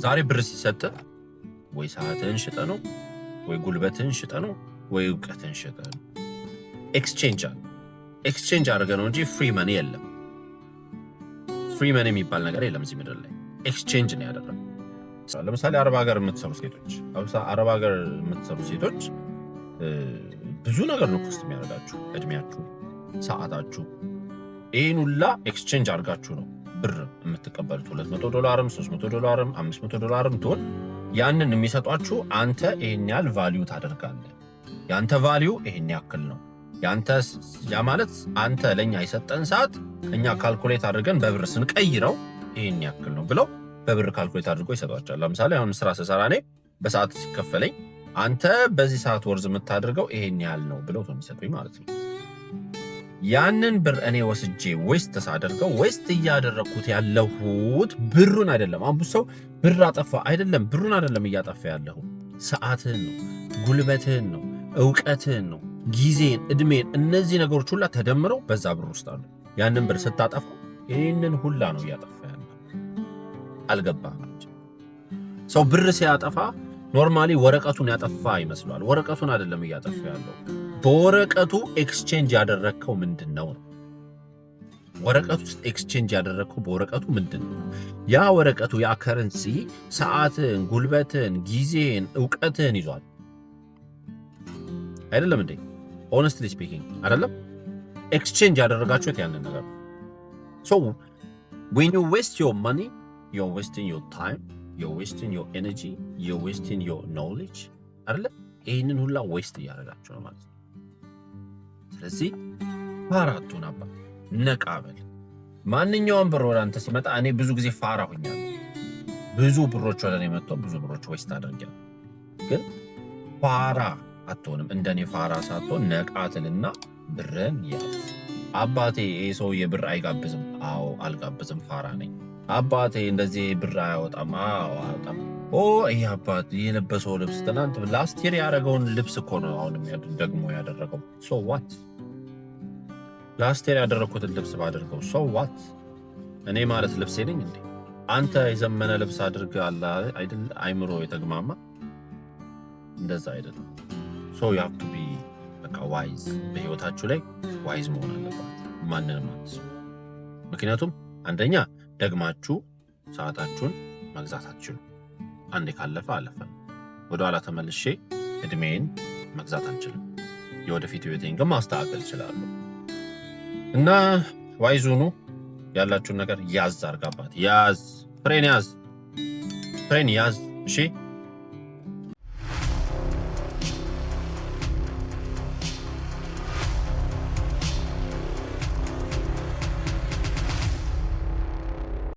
ዛሬ ብር ሲሰጥ ወይ ሰዓትን ሽጠ ነው ወይ ጉልበትን ሽጠ ነው ወይ ዕውቀትን ሽጠ ነው። ኤክስቼንጅ አድርገ ነው እንጂ ፍሪ መኒ የለም። ፍሪ መኒ የሚባል ነገር የለም እዚህ ምድር ላይ። ኤክስቼንጅ ነው ያደረገው። ለምሳሌ አረብ ሀገር የምትሰሩ ሴቶች ብዙ ነገር ነው ኮስት የሚያደርጋችሁ፣ እድሜያችሁ፣ ሰዓታችሁ። ይህን ሁላ ኤክስቼንጅ አድርጋችሁ ነው ብር የምትቀበሉት። $200፣ $300፣ $500 ትሆን ያንን የሚሰጧችሁ አንተ ይሄን ያህል ቫልዩ ታደርጋለህ። ያንተ ቫልዩ ይሄን ያክል ነው። ያ ማለት አንተ ለኛ የሰጠን ሰዓት እኛ ካልኩሌት አድርገን በብር ስንቀይረው ይሄን ያክል ነው ብለው በብር ካልኩሌት አድርጎ ይሰጧቸዋል። ለምሳሌ አሁን ስራ ስሰራ እኔ በሰዓት ሲከፈለኝ አንተ በዚህ ሰዓት ወርዝ የምታደርገው ይሄን ያህል ነው ብለው የሚሰጡኝ ማለት ነው። ያንን ብር እኔ ወስጄ ዌስት ሳደርገው ዌስት እያደረግኩት ያለሁት ብሩን አይደለም። አሁን ብዙ ሰው ብር አጠፋ አይደለም፣ ብሩን አይደለም እያጠፋ ያለሁ፣ ሰዓትህን ነው፣ ጉልበትህን ነው፣ ዕውቀትህን ነው፣ ጊዜን፣ እድሜን፣ እነዚህ ነገሮች ሁላ ተደምረው በዛ ብር ውስጥ አሉ። ያንን ብር ስታጠፋ ይህንን ሁላ ነው እያጠፋ ያለው። አልገባህም? ሰው ብር ሲያጠፋ ኖርማሊ ወረቀቱን ያጠፋ ይመስለዋል። ወረቀቱን አይደለም እያጠፋ ያለው። በወረቀቱ ኤክስቼንጅ ያደረግከው ምንድን ነው? ወረቀቱ ውስጥ ኤክስቼንጅ ያደረግከው በወረቀቱ ምንድን ነው? ያ ወረቀቱ ያ ከረንሲ ሰዓትን፣ ጉልበትን፣ ጊዜን፣ ዕውቀትን ይዟል አይደለም እንዴ? ሆነስትሊ ስፒኪንግ አይደለም? ኤክስቼንጅ ያደረጋችሁት ያንን ነገር ነው። ሶ when you waste your money, you're wasting your time, you're wasting your energy, you're wasting your knowledge አይደለ? ይህንን ሁላ ዌስት እያደረጋችሁ ነው ማለት ነው። ስለዚህ ፋራቱን አባ ነቃበል። ማንኛውም ብር ወደ አንተ ሲመጣ እኔ ብዙ ጊዜ ፋራ ሆኛለሁ። ብዙ ብሮች ወደ እኔ መጥተው ብዙ ብሮች ዌስት አድርጌያለሁ። ግን ፋራ አትሆንም። እንደኔ ፋራ ሳትሆን ነቃትልና ብርን ያዝ። አባቴ ይሄ ሰውዬ ብር አይጋብዝም። አዎ አልጋብዝም፣ ፋራ ነኝ። አባቴ እንደዚህ ብር አያወጣም። አዎ አያወጣም። ይሄ አባት የለበሰው ልብስ ትናንት ላስት ይር ያደረገውን ልብስ እኮ ነው አሁንም ደግሞ ያደረገው። ሶ ዋት? ላስት ይር ያደረኩትን ልብስ ባደርገው ሶ ዋት? እኔ ማለት ልብሴ ነኝ እንዴ? አንተ የዘመነ ልብስ አድርግ አለ አይደል? አይምሮ የተግማማ እንደዛ አይደለም። ሶ you have to be በቃ ዋይዝ። በህይወታችሁ ላይ ዋይዝ መሆን አለባችሁ። ማንንም አትስሙ። ምክንያቱም አንደኛ ደግማችሁ ሰዓታችሁን መግዛት አትችሉ። አንዴ ካለፈ አለፈ። ወደ ኋላ ተመልሼ እድሜን መግዛት አንችልም። የወደፊት ህይወቴን ግን ማስተካከል እችላለሁ። እና ዋይዝ ሁኑ። ያላችሁን ነገር ያዝ አርጋባት። ያዝ፣ ፍሬን ያዝ፣ ፍሬን ያዝ። እሺ